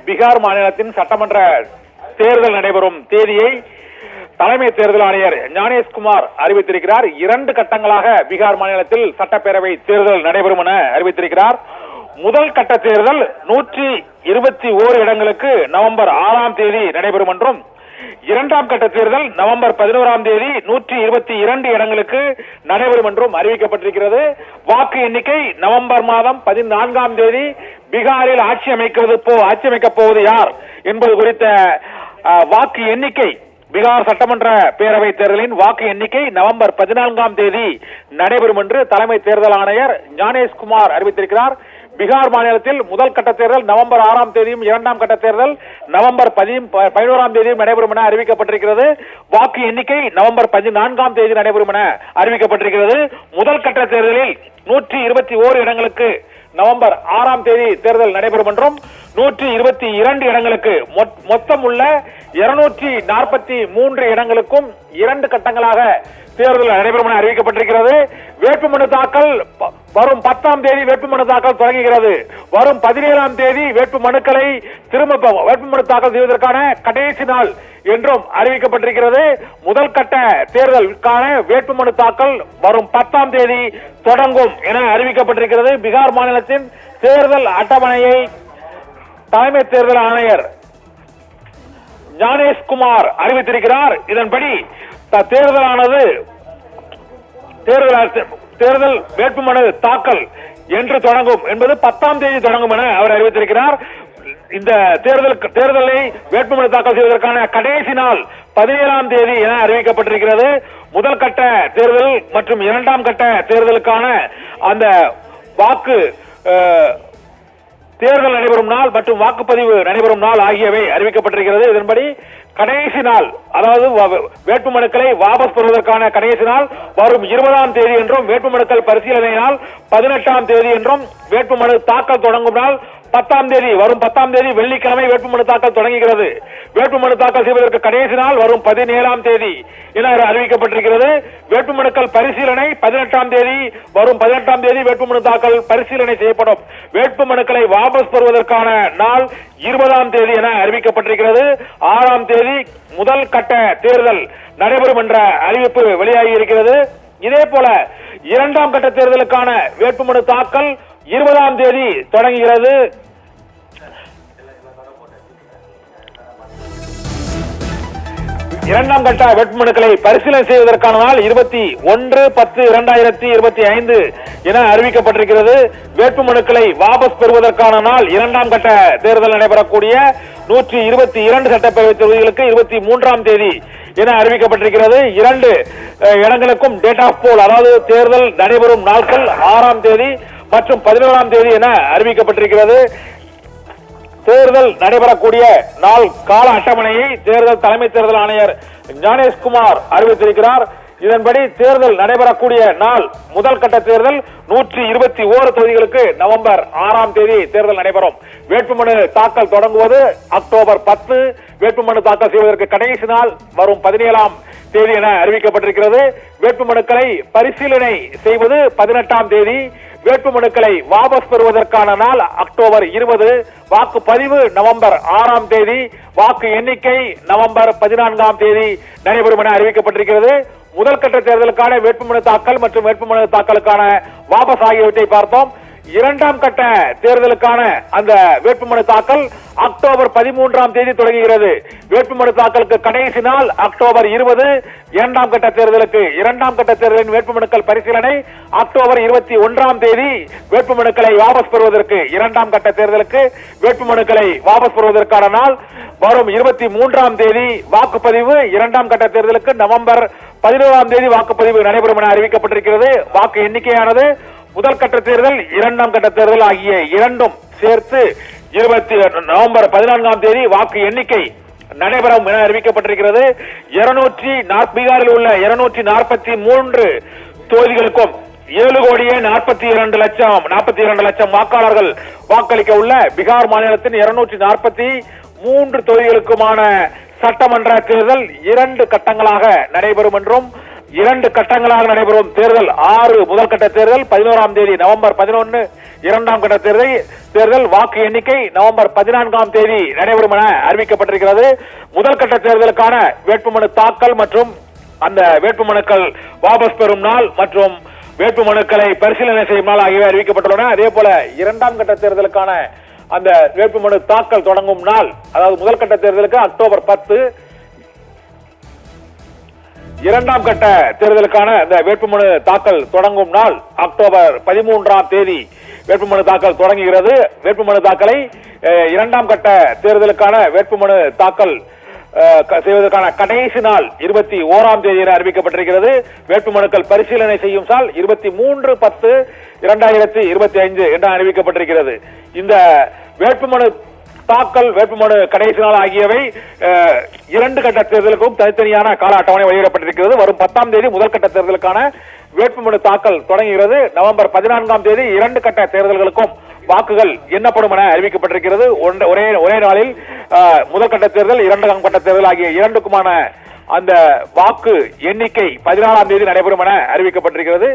பீகார் மாநிலத்தின் சட்டமன்ற தேர்தல் நடைபெறும் தேதியை தலைமை தேர்தல் ஆணையர் ஞானேஷ்குமார் அறிவித்திருக்கிறார். 2 கட்டங்களாக பீகார் மாநிலத்தில் சட்டப்பேரவை தேர்தல் நடைபெறும் என அறிவித்திருக்கிறார். முதல் கட்ட தேர்தல் 121 இடங்களுக்கு நவம்பர் 6ஆம் தேதி நடைபெறும் என்றும், 2ஆம் கட்ட தேர்தல் நவம்பர் 11ஆம் தேதி 122 இடங்களுக்கு நடைபெறும் என்றும் அறிவிக்கப்பட்டிருக்கிறது. வாக்கு எண்ணிக்கை நவம்பர் மாதம் 14ஆம் தேதி பீகாரில் ஆட்சி அமைக்கப் போவது யார் என்பது குறித்த வாக்கு எண்ணிக்கை, பீகார் சட்டமன்ற பேரவை தேர்தலின் வாக்கு எண்ணிக்கை நவம்பர் 14ஆம் தேதி நடைபெறும் என்று தலைமை தேர்தல் ஆணையர் ஞானேஷ்குமார் அறிவித்திருக்கிறார். பீகார் மாநிலத்தில் முதல் கட்ட தேர்தல் நவம்பர் 6ஆம் தேதியும், 2ஆம் கட்ட தேர்தல் நவம்பர் 11ஆம் தேதியும் நடைபெறும் என அறிவிக்கப்பட்டிருக்கிறது. வாக்கு எண்ணிக்கை நவம்பர் 14ஆம் தேதி நடைபெறும் என அறிவிக்கப்பட்டிருக்கிறது. முதல் கட்ட தேர்தலில் 121 இடங்களுக்கு நவம்பர் 6ஆம் தேதி தேர்தல் நடைபெறும் என்றும், 122 இடங்களுக்கு மொத்தம் உள்ள 243 இடங்களுக்கும் 2 கட்டங்களாக தேர்தல் நடைபெறும் என அறிவிக்கப்பட்டிருக்கிறது. வேட்புமனு தாக்கல் வரும் 10ஆம் தேதி வேட்புமனு தாக்கல் தொடங்குகிறது. வரும் 17ஆம் தேதி வேட்புமனு தாக்கல் செய்வதற்கான கடைசி நாள் என்றும் அறிவிக்கப்பட்டிருக்கிறது. முதல் கட்ட தேர்தலுக்கான வேட்புமனு தாக்கல் வரும் 10ஆம் தேதி தொடங்கும் என அறிவிக்கப்பட்டிருக்கிறது. பீகார் மாநிலத்தின் தேர்தல் அட்டவணையை தலைமை தேர்தல் ஆணையர் ஞானேஷ்குமார் அறிவித்திருக்கிறார். இதன்படி தேர்தல் வேட்புமனு தாக்கல் என்று தொடங்கும் என்பது 10ஆம் தேதி தொடங்கும் என அவர் அறிவித்திருக்கிறார். இந்த தேர்தலை வேட்புமனு தாக்கல் செய்வதற்கான கடைசி நாள் 17ஆம் தேதி என அறிவிக்கப்பட்டிருக்கிறது. முதல் கட்ட தேர்தல் மற்றும் 2ஆம் கட்ட தேர்தலுக்கான அந்த வாக்கு தேர்தல் நடைபெறும் நாள் மற்றும் வாக்குப்பதிவு நடைபெறும் நாள் ஆகியவை அறிவிக்கப்பட்டிருக்கிறது. இதன்படி கடைசி நாள், அதாவது வேட்புமனுக்களை வாபஸ் பெறுவதற்கான கடைசி நாள் வரும் 20ஆம் தேதி என்றும், வேட்புமனுக்கள் பரிசீலனை நாள் 18ஆம் தேதி என்றும், வேட்புமனு தாக்கல் தொடங்கும் நாள் 10ஆம் தேதி, வரும் 10ஆம் தேதி வெள்ளிக்கிழமை வேட்புமனு தாக்கல் தொடங்குகிறது. வேட்புமனு தாக்கல் செய்வதற்கு கடைசி நாள் வரும் 17ஆம் தேதி என அறிவிக்கப்பட்டிருக்கிறது. வேட்புமனுக்கள் பரிசீலனை 18ஆம் தேதி, வரும் 18ஆம் தேதி வேட்புமனு தாக்கல் பரிசீலனை செய்யப்படும். வேட்புமனுக்களை வாபஸ் பெறுவதற்கான நாள் 20ஆம் தேதி என அறிவிக்கப்பட்டிருக்கிறது. 6ஆம் தேதி முதல் கட்ட தேர்தல் நடைபெறும் என்ற அறிவிப்பு வெளியாகி இருக்கிறது. இதே போல 2ஆம் கட்ட தேர்தலுக்கான வேட்புமனு தாக்கல் 20ஆம் தேதி தொடங்குகிறது. இரண்டாம் கட்ட வேட்புமனுக்களை பரிசீலனை செய்வதற்கான நாள் 21/10/2025 என அறிவிக்கப்பட்டிருக்கிறது. வேட்புமனுக்களை வாபஸ் பெறுவதற்கான நாள் 2ஆம் கட்ட தேர்தல் நடைபெறக்கூடிய 122 சட்டப்பேரவை தொகுதிகளுக்கு 23ஆம் தேதி என அறிவிக்கப்பட்டிருக்கிறது. 2 இடங்களுக்கும் டேட் ஆஃப் போல், அதாவது தேர்தல் நடைபெறும் நாட்கள் 6ஆம் தேதி மற்றும் 11ஆம் தேதி என அறிவிக்கப்பட்டிருக்கிறது. தேர்தல் நடைபெறக்கூடிய நாள் கால அட்டவணையை தேர்தல் தலைமை தேர்தல் ஆணையர் ஞானேஷ்குமார் அறிவித்திருக்கிறார். இதன்படி தேர்தல் நடைபெறக்கூடிய நாள், முதல் கட்ட தேர்தல் 121 தொகுதிகளுக்கு நவம்பர் 6ஆம் தேதி தேர்தல் நடைபெறும். வேட்புமனு தாக்கல் தொடங்குவது அக்டோபர் 10, வேட்புமனு தாக்கல் செய்வதற்கு கடைசி நாள் வரும் 17ஆம் தேதி என அறிவிக்கப்பட்டிருக்கிறது. வேட்புமனுக்களை பரிசீலனை செய்வது 18ஆம் தேதி, வேட்புமனுக்களை வாபஸ் பெறுவதற்கான நாள் அக்டோபர் 20, வாக்குப்பதிவு நவம்பர் 6ஆம் தேதி, வாக்கு எண்ணிக்கை நவம்பர் 14ஆம் தேதி நடைபெறும் என அறிவிக்கப்பட்டிருக்கிறது. முதல் கட்ட தேர்தலுக்கான வேட்புமனு தாக்கல் மற்றும் வேட்புமனு தாக்கலுக்கான வாபஸ் ஆகியவற்றை பார்த்தோம். 2ஆம் கட்ட தேர்தலுக்கான அந்த வேட்புமனு தாக்கல் அக்டோபர் 13ஆம் தேதி தொடங்குகிறது. வேட்புமனு தாக்கலுக்கு கடைசி நாள் அக்டோபர் 20. 2ஆம் கட்ட தேர்தலுக்கு 2ஆம் கட்ட தேர்தலின் வேட்புமனுக்கள் பரிசீலனை அக்டோபர் 21ஆம் தேதி. வேட்புமனுக்களை வாபஸ் பெறுவதற்கு 2ஆம் கட்ட தேர்தலுக்கு வேட்புமனுக்களை வாபஸ் பெறுவதற்கான நாள் வரும் 23ஆம் தேதி. வாக்குப்பதிவு 2ஆம் கட்ட தேர்தலுக்கு நவம்பர் 11ஆம் தேதி வாக்குப்பதிவு நடைபெறும் என அறிவிக்கப்பட்டிருக்கிறது. வாக்கு எண்ணிக்கையானது முதல் கட்ட தேர்தல் 2ஆம் கட்ட தேர்தல் ஆகிய இரண்டும் சேர்த்து நவம்பர் 14ஆம் தேதி வாக்கு எண்ணிக்கை நடைபெறும் என அறிவிக்கப்பட்டிருக்கிறது. பீகாரில் உள்ள 243 தொகுதிகளுக்கும் 7,42,00,000 வாக்காளர்கள் வாக்களிக்க உள்ள பீகார் மாநிலத்தின் 243 தொகுதிகளுக்குமான சட்டமன்ற தேர்தல் 2 கட்டங்களாக நடைபெறும் என்றும், 2 கட்டங்களாக நடைபெறும் தேர்தல் 6 முதல் கட்ட தேர்தல் 11ஆம் தேதி நவம்பர் 11 இரண்டாம் கட்ட தேர்தல் வாக்கு எண்ணிக்கை நவம்பர் 14ஆம் தேதி நடைபெறும் என அறிவிக்கப்பட்டிருக்கிறது. முதல் கட்ட தேர்தலுக்கான வேட்புமனு தாக்கல் மற்றும் அந்த வேட்புமனுக்கள் வாபஸ் பெறும் நாள் மற்றும் வேட்புமனுக்களை பரிசீலனை செய்யும் நாள் ஆகியவை அறிவிக்கப்பட்டுள்ளன. அதே போல இரண்டாம் கட்ட தேர்தலுக்கான அந்த வேட்புமனு தாக்கல் தொடங்கும் நாள், அதாவது முதல் கட்ட தேர்தலுக்கு அக்டோபர் 10, இரண்டாம் கட்ட தேர்தலுக்கான இந்த வேட்புமனு தாக்கல் தொடங்கும் நாள் அக்டோபர் 13ஆம் தேதி வேட்புமனு தாக்கல் தொடங்குகிறது. வேட்புமனு தாக்கலை இரண்டாம் கட்ட தேர்தலுக்கான வேட்புமனு தாக்கல் செய்வதற்கான கடைசி நாள் 21ஆம் தேதி என அறிவிக்கப்பட்டிருக்கிறது. வேட்புமனுக்கள் பரிசீலனை செய்யும் நாள் 23/10/2025 என அறிவிக்கப்பட்டிருக்கிறது. இந்த வேட்புமனு தாக்கல், வேட்புமனு கடைசி நாள் ஆகியவை 2 கட்ட தேர்தலுக்கும் தனித்தனியான கால அட்டவணை வெளியிடப்பட்டிருக்கிறது. வரும் 10ஆம் தேதி முதல் கட்ட தேர்தலுக்கான வேட்புமனு தாக்கல் தொடங்குகிறது. நவம்பர் 14ஆம் தேதி 2 கட்ட தேர்தல்களுக்கும் வாக்குகள் எண்ணப்படும் என அறிவிக்கப்பட்டிருக்கிறது. ஒரே நாளில் முதல் கட்ட தேர்தல், இரண்டாம் கட்ட தேர்தல் ஆகிய இரண்டுக்குமான அந்த வாக்கு எண்ணிக்கை 14ஆம் தேதி நடைபெறும் என அறிவிக்கப்பட்டிருக்கிறது.